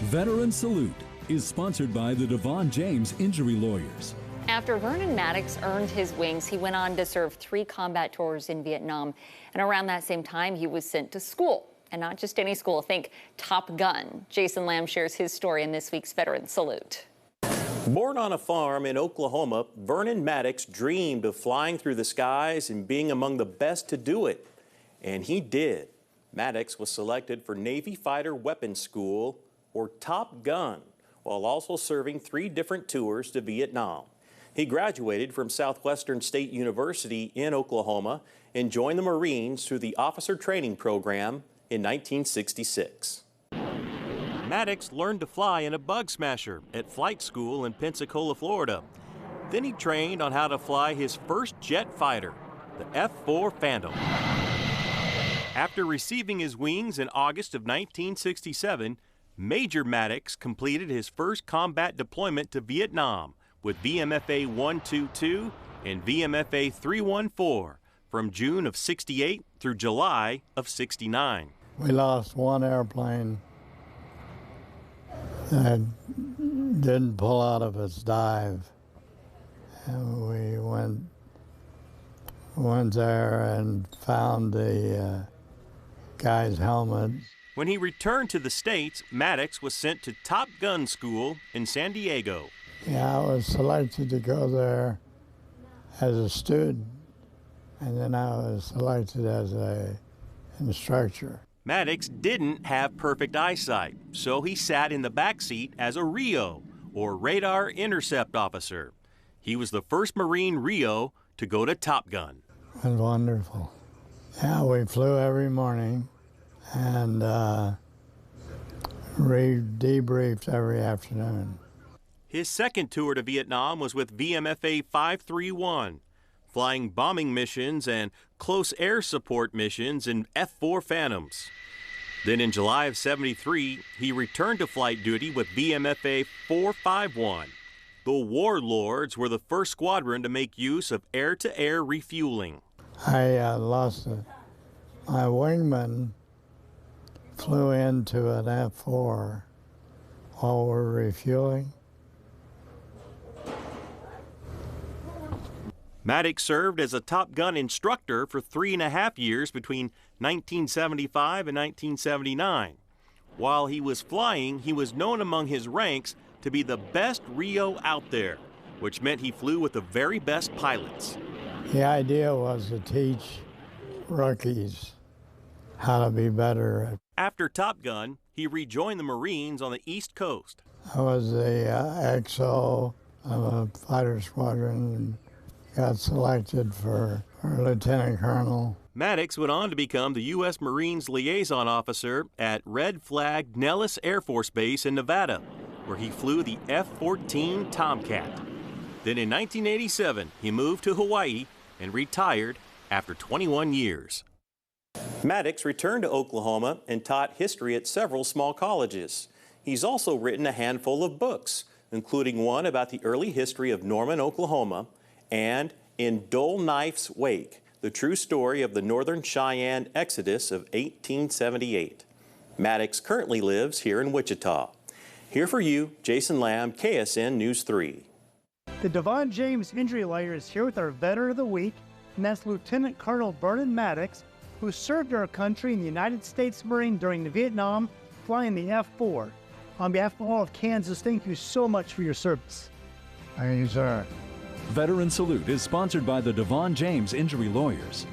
Veteran Salute is sponsored by the Devon James Injury Lawyers. After Vernon Maddox earned his wings, he went on to serve 3 combat tours in Vietnam. And around that same time, he was sent to school. And not just any school, think Top Gun. Jason Lamb shares his story in this week's Veteran Salute. Born on a farm in Oklahoma, Vernon Maddox dreamed of flying through the skies and being among the best to do it. And he did. Maddox was selected for Navy Fighter Weapons School, or Top Gun, while also serving 3 different tours to Vietnam. He graduated from Southwestern State University in Oklahoma and joined the Marines through the Officer Training Program in 1966. Maddox learned to fly in a Bug Smasher at flight school in Pensacola, Florida. Then he trained on how to fly his first jet fighter, the F-4 Phantom. After receiving his wings in August of 1967, Major Maddox completed his first combat deployment to Vietnam with VMFA 122 and VMFA 314 from June of '68 through July of '69. We lost one airplane that didn't pull out of its dive. And we went there and found the guy's helmet. When he returned to the States, Maddox was sent to Top Gun School in San Diego. Yeah, I was selected to go there as a student, and then I was selected as an instructor. Maddox didn't have perfect eyesight, so he sat in the back seat as a RIO, or Radar Intercept Officer. He was the first Marine RIO to go to Top Gun. It was wonderful. Yeah, we flew every morning and debriefed every afternoon. His second tour to Vietnam was with VMFA 531, flying bombing missions and close air support missions in F-4 Phantoms. Then in July of '73, he returned to flight duty with VMFA 451. The Warlords were the first squadron to make use of air-to-air refueling. I lost it. My wingman flew into an F-4 while we're refueling. Maddox served as a Top Gun instructor for 3.5 years between 1975 and 1979. While he was flying, he was known among his ranks to be the best RIO out there, which meant he flew with the very best pilots. The idea was to teach rookies how to be better. After Top Gun, he rejoined the Marines on the East Coast. I was the XO of a fighter squadron and got selected for lieutenant colonel. Maddox went on to become the U.S. Marines liaison officer at Red Flag Nellis Air Force Base in Nevada, where he flew the F-14 Tomcat. Then in 1987, he moved to Hawaii and retired after 21 years. Maddox returned to Oklahoma and taught history at several small colleges. He's also written a handful of books, including one about the early history of Norman, Oklahoma, and In Dull Knife's Wake, the true story of the Northern Cheyenne Exodus of 1878. Maddox currently lives here in Wichita. Here for you, Jason Lamb, KSN News 3. The Devon James Injury Layer is here with our Veteran of the Week, and that's Lieutenant Colonel Vernon Maddox, who served our country in the United States Marine during the Vietnam, flying the F-4. On behalf of all of Kansas, thank you so much for your service. Thank you, sir. Veteran Salute is sponsored by the Devon James Injury Lawyers.